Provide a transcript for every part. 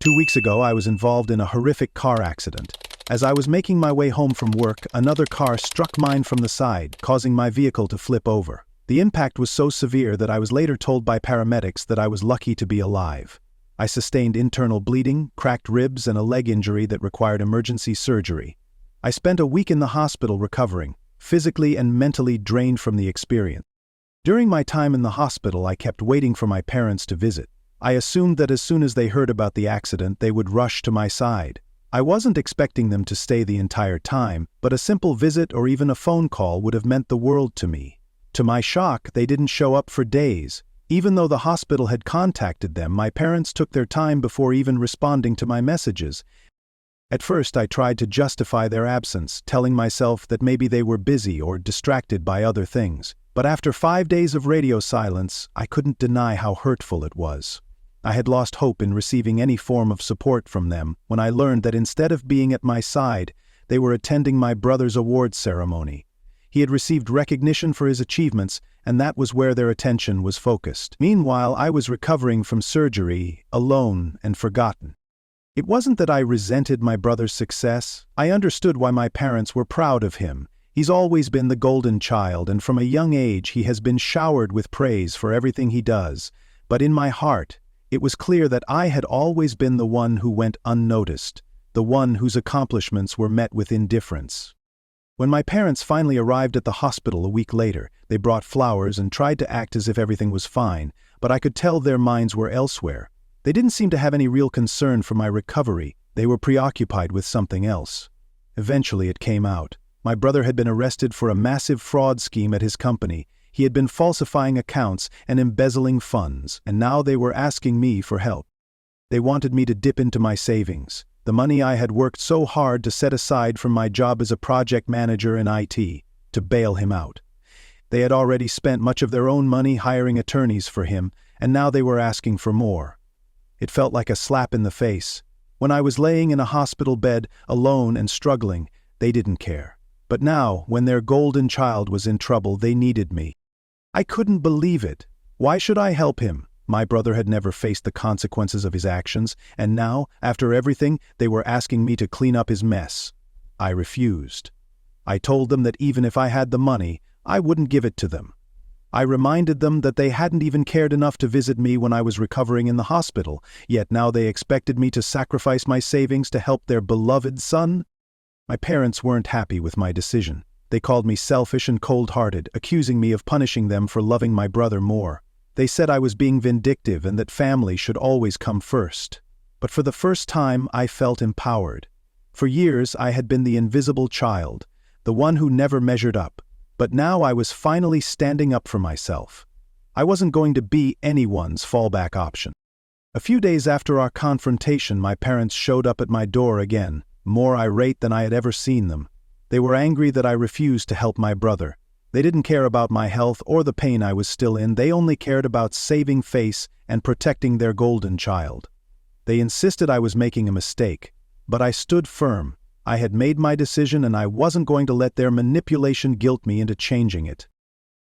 2 weeks ago, I was involved in a horrific car accident. As I was making my way home from work, another car struck mine from the side, causing my vehicle to flip over. The impact was so severe that I was later told by paramedics that I was lucky to be alive. I sustained internal bleeding, cracked ribs, and a leg injury that required emergency surgery. I spent a week in the hospital recovering, physically and mentally drained from the experience. During my time in the hospital, I kept waiting for my parents to visit. I assumed that as soon as they heard about the accident, they would rush to my side. I wasn't expecting them to stay the entire time, but a simple visit or even a phone call would have meant the world to me. To my shock, they didn't show up for days. Even though the hospital had contacted them, my parents took their time before even responding to my messages. At first, I tried to justify their absence, telling myself that maybe they were busy or distracted by other things. But after 5 days of radio silence, I couldn't deny how hurtful it was. I had lost hope in receiving any form of support from them when I learned that instead of being at my side, they were attending my brother's awards ceremony. He had received recognition for his achievements, and that was where their attention was focused. Meanwhile, I was recovering from surgery, alone and forgotten. It wasn't that I resented my brother's success. I understood why my parents were proud of him. He's always been the golden child, and from a young age he has been showered with praise for everything he does. But in my heart, it was clear that I had always been the one who went unnoticed, the one whose accomplishments were met with indifference. When my parents finally arrived at the hospital a week later, they brought flowers and tried to act as if everything was fine, but I could tell their minds were elsewhere. They didn't seem to have any real concern for my recovery. They were preoccupied with something else. Eventually it came out. My brother had been arrested for a massive fraud scheme at his company. He had been falsifying accounts and embezzling funds, and now they were asking me for help. They wanted me to dip into my savings, the money I had worked so hard to set aside from my job as a project manager in IT, to bail him out. They had already spent much of their own money hiring attorneys for him, and now they were asking for more. It felt like a slap in the face. When I was laying in a hospital bed, alone and struggling, they didn't care. But now, when their golden child was in trouble, they needed me. I couldn't believe it. Why should I help him? My brother had never faced the consequences of his actions, and now, after everything, they were asking me to clean up his mess. I refused. I told them that even if I had the money, I wouldn't give it to them. I reminded them that they hadn't even cared enough to visit me when I was recovering in the hospital, yet now they expected me to sacrifice my savings to help their beloved son? My parents weren't happy with my decision. They called me selfish and cold-hearted, accusing me of punishing them for loving my brother more. They said I was being vindictive and that family should always come first. But for the first time, I felt empowered. For years, I had been the invisible child, the one who never measured up. But now I was finally standing up for myself. I wasn't going to be anyone's fallback option. A few days after our confrontation, my parents showed up at my door again, more irate than I had ever seen them. They were angry that I refused to help my brother. They didn't care about my health or the pain I was still in. They only cared about saving face and protecting their golden child. They insisted I was making a mistake, but I stood firm. I had made my decision and I wasn't going to let their manipulation guilt me into changing it.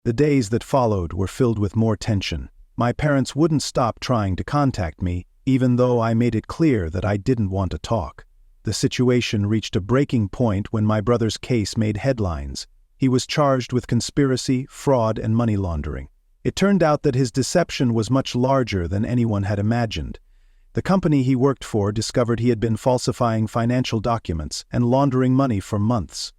The days that followed were filled with more tension. My parents wouldn't stop trying to contact me, even though I made it clear that I didn't want to talk. The situation reached a breaking point when my brother's case made headlines. He was charged with conspiracy, fraud, and money laundering. It turned out that his deception was much larger than anyone had imagined. The company he worked for discovered he had been falsifying financial documents and laundering money for months.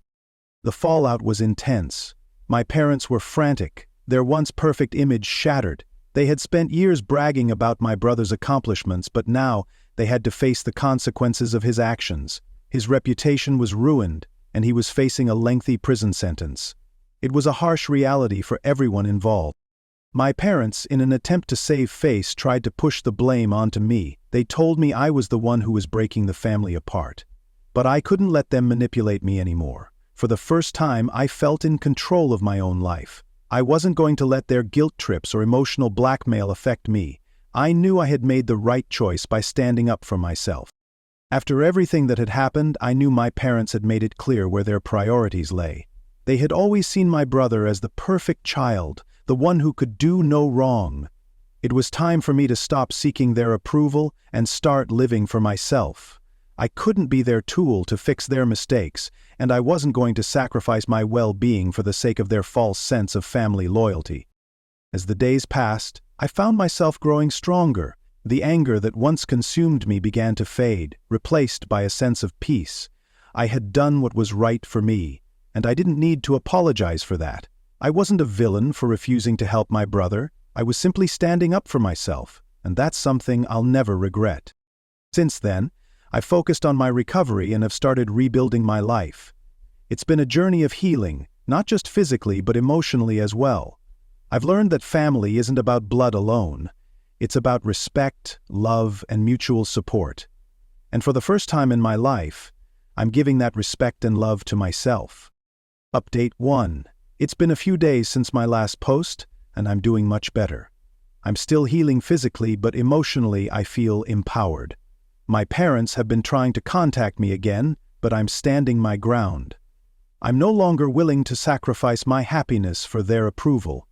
The fallout was intense. My parents were frantic, their once perfect image shattered. They had spent years bragging about my brother's accomplishments, but now they had to face the consequences of his actions. His reputation was ruined, and he was facing a lengthy prison sentence. It was a harsh reality for everyone involved. My parents, in an attempt to save face, tried to push the blame onto me. They told me I was the one who was breaking the family apart. But I couldn't let them manipulate me anymore. For the first time, I felt in control of my own life. I wasn't going to let their guilt trips or emotional blackmail affect me. I knew I had made the right choice by standing up for myself. After everything that had happened, I knew my parents had made it clear where their priorities lay. They had always seen my brother as the perfect child, the one who could do no wrong. It was time for me to stop seeking their approval and start living for myself. I couldn't be their tool to fix their mistakes, and I wasn't going to sacrifice my well-being for the sake of their false sense of family loyalty. As the days passed, I found myself growing stronger. The anger that once consumed me began to fade, replaced by a sense of peace. I had done what was right for me, and I didn't need to apologize for that. I wasn't a villain for refusing to help my brother. I was simply standing up for myself, and that's something I'll never regret. Since then, I've focused on my recovery and have started rebuilding my life. It's been a journey of healing, not just physically but emotionally as well. I've learned that family isn't about blood alone. It's about respect, love, and mutual support. And for the first time in my life, I'm giving that respect and love to myself. Update 1. It's been a few days since my last post, and I'm doing much better. I'm still healing physically, but emotionally I feel empowered. My parents have been trying to contact me again, but I'm standing my ground. I'm no longer willing to sacrifice my happiness for their approval.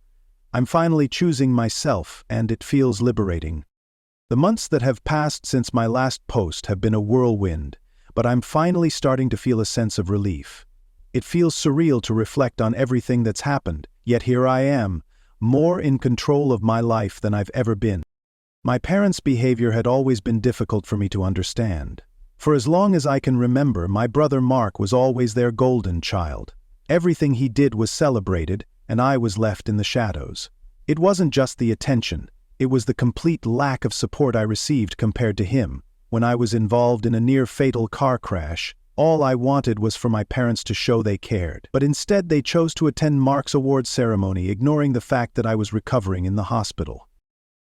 I'm finally choosing myself, and it feels liberating. The months that have passed since my last post have been a whirlwind, but I'm finally starting to feel a sense of relief. It feels surreal to reflect on everything that's happened, yet here I am, more in control of my life than I've ever been. My parents' behavior had always been difficult for me to understand. For as long as I can remember, my brother Mark was always their golden child. Everything he did was celebrated, and I was left in the shadows. It wasn't just the attention, it was the complete lack of support I received compared to him. When I was involved in a near-fatal car crash, all I wanted was for my parents to show they cared. But instead they chose to attend Mark's award ceremony, ignoring the fact that I was recovering in the hospital.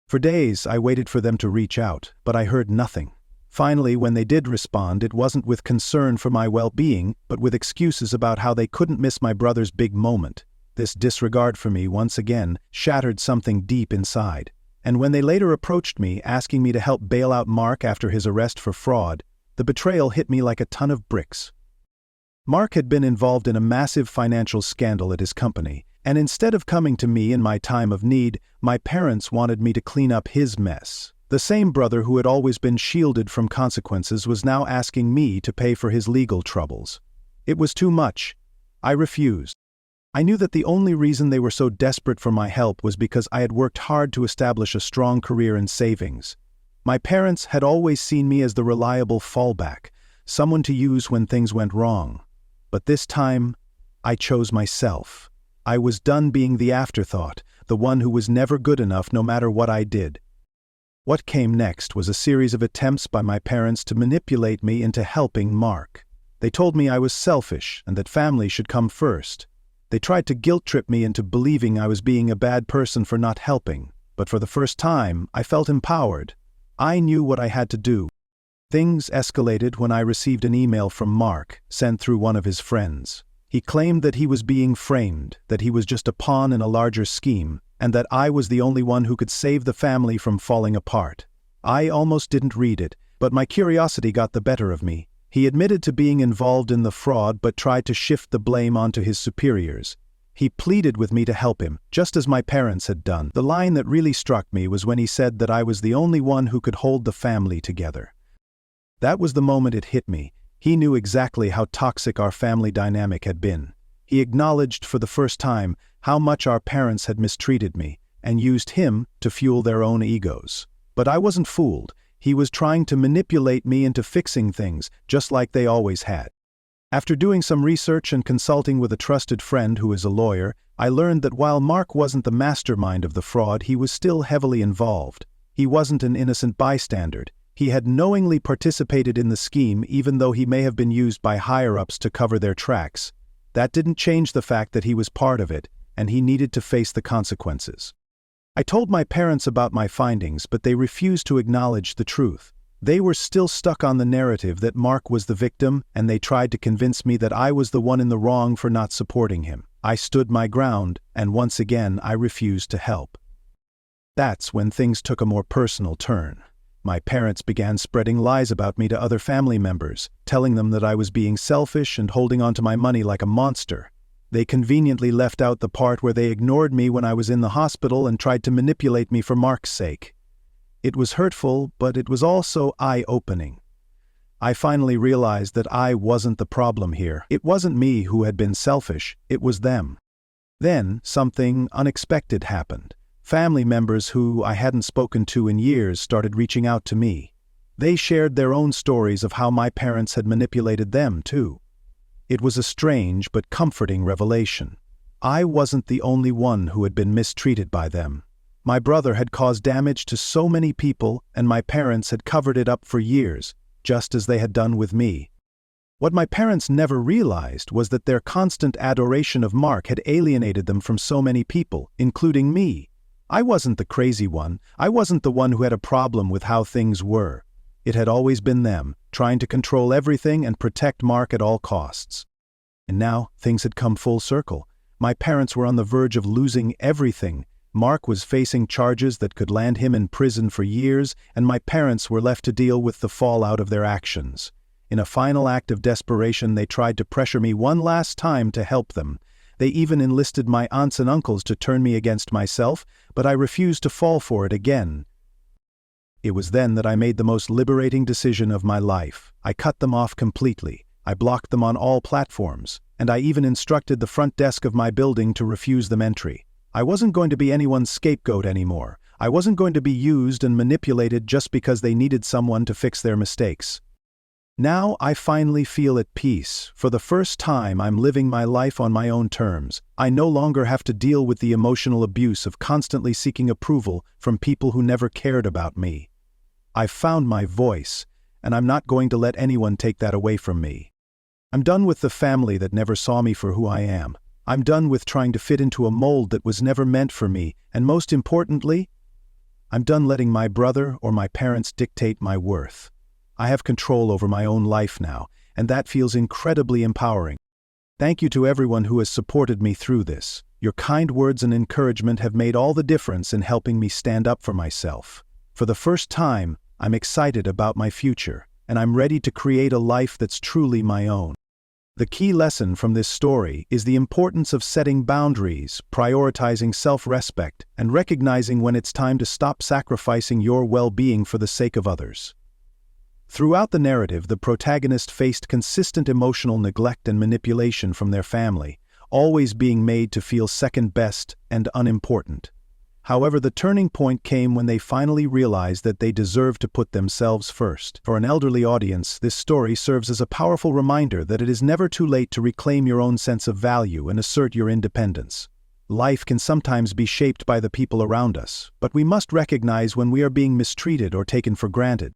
For days I waited for them to reach out, but I heard nothing. Finally, when they did respond, it wasn't with concern for my well-being, but with excuses about how they couldn't miss my brother's big moment. This disregard for me once again shattered something deep inside. And when they later approached me, asking me to help bail out Mark after his arrest for fraud, the betrayal hit me like a ton of bricks. Mark had been involved in a massive financial scandal at his company, and instead of coming to me in my time of need, my parents wanted me to clean up his mess. The same brother who had always been shielded from consequences was now asking me to pay for his legal troubles. It was too much. I refused. I knew that the only reason they were so desperate for my help was because I had worked hard to establish a strong career in savings. My parents had always seen me as the reliable fallback, someone to use when things went wrong. But this time, I chose myself. I was done being the afterthought, the one who was never good enough no matter what I did. What came next was a series of attempts by my parents to manipulate me into helping Mark. They told me I was selfish and that family should come first. They tried to guilt-trip me into believing I was being a bad person for not helping, but for the first time, I felt empowered. I knew what I had to do. Things escalated when I received an email from Mark, sent through one of his friends. He claimed that he was being framed, that he was just a pawn in a larger scheme, and that I was the only one who could save the family from falling apart. I almost didn't read it, but my curiosity got the better of me. He admitted to being involved in the fraud but tried to shift the blame onto his superiors. He pleaded with me to help him, just as my parents had done. The line that really struck me was when he said that I was the only one who could hold the family together. That was the moment it hit me. He knew exactly how toxic our family dynamic had been. He acknowledged for the first time how much our parents had mistreated me, and used him to fuel their own egos. But I wasn't fooled. He was trying to manipulate me into fixing things, just like they always had. After doing some research and consulting with a trusted friend who is a lawyer, I learned that while Mark wasn't the mastermind of the fraud, he was still heavily involved. He wasn't an innocent bystander. He had knowingly participated in the scheme, even though he may have been used by higher-ups to cover their tracks. That didn't change the fact that he was part of it, and he needed to face the consequences. I told my parents about my findings, but they refused to acknowledge the truth. They were still stuck on the narrative that Mark was the victim, and they tried to convince me that I was the one in the wrong for not supporting him. I stood my ground, and once again I refused to help. That's when things took a more personal turn. My parents began spreading lies about me to other family members, telling them that I was being selfish and holding on to my money like a monster. They conveniently left out the part where they ignored me when I was in the hospital and tried to manipulate me for Mark's sake. It was hurtful, but it was also eye-opening. I finally realized that I wasn't the problem here. It wasn't me who had been selfish, it was them. Then, something unexpected happened. Family members who I hadn't spoken to in years started reaching out to me. They shared their own stories of how my parents had manipulated them, too. It was a strange but comforting revelation. I wasn't the only one who had been mistreated by them. My brother had caused damage to so many people, and my parents had covered it up for years, just as they had done with me. What my parents never realized was that their constant adoration of Mark had alienated them from so many people, including me. I wasn't the crazy one. I wasn't the one who had a problem with how things were. It had always been them, trying to control everything and protect Mark at all costs. And now, things had come full circle. My parents were on the verge of losing everything. Mark was facing charges that could land him in prison for years, and my parents were left to deal with the fallout of their actions. In a final act of desperation, they tried to pressure me one last time to help them. They even enlisted my aunts and uncles to turn me against myself, but I refused to fall for it again. It was then that I made the most liberating decision of my life. I cut them off completely. I blocked them on all platforms, and I even instructed the front desk of my building to refuse them entry. I wasn't going to be anyone's scapegoat anymore. I wasn't going to be used and manipulated just because they needed someone to fix their mistakes. Now I finally feel at peace. For the first time, I'm living my life on my own terms. I no longer have to deal with the emotional abuse of constantly seeking approval from people who never cared about me. I've found my voice, and I'm not going to let anyone take that away from me. I'm done with the family that never saw me for who I am. I'm done with trying to fit into a mold that was never meant for me, and most importantly, I'm done letting my brother or my parents dictate my worth. I have control over my own life now, and that feels incredibly empowering. Thank you to everyone who has supported me through this. Your kind words and encouragement have made all the difference in helping me stand up for myself. For the first time, I'm excited about my future, and I'm ready to create a life that's truly my own. The key lesson from this story is the importance of setting boundaries, prioritizing self-respect, and recognizing when it's time to stop sacrificing your well-being for the sake of others. Throughout the narrative, the protagonist faced consistent emotional neglect and manipulation from their family, always being made to feel second-best and unimportant. However, the turning point came when they finally realized that they deserved to put themselves first. For an elderly audience, this story serves as a powerful reminder that it is never too late to reclaim your own sense of value and assert your independence. Life can sometimes be shaped by the people around us, but we must recognize when we are being mistreated or taken for granted.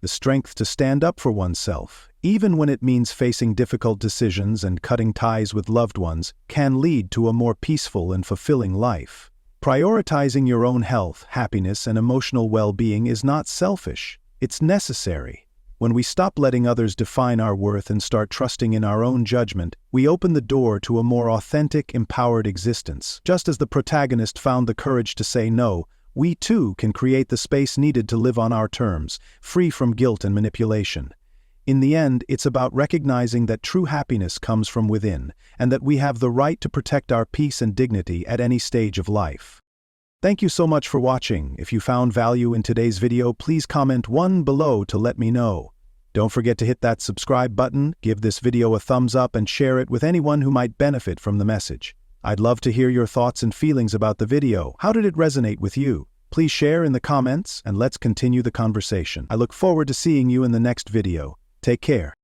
The strength to stand up for oneself, even when it means facing difficult decisions and cutting ties with loved ones, can lead to a more peaceful and fulfilling life. Prioritizing your own health, happiness, and emotional well-being is not selfish. It's necessary. When we stop letting others define our worth and start trusting in our own judgment, we open the door to a more authentic, empowered existence. Just as the protagonist found the courage to say no, we too can create the space needed to live on our terms, free from guilt and manipulation. In the end, it's about recognizing that true happiness comes from within, and that we have the right to protect our peace and dignity at any stage of life. Thank you so much for watching. If you found value in today's video, please comment 1 below to let me know. Don't forget to hit that subscribe button, give this video a thumbs up, and share it with anyone who might benefit from the message. I'd love to hear your thoughts and feelings about the video. How did it resonate with you? Please share in the comments, and let's continue the conversation. I look forward to seeing you in the next video. Take care.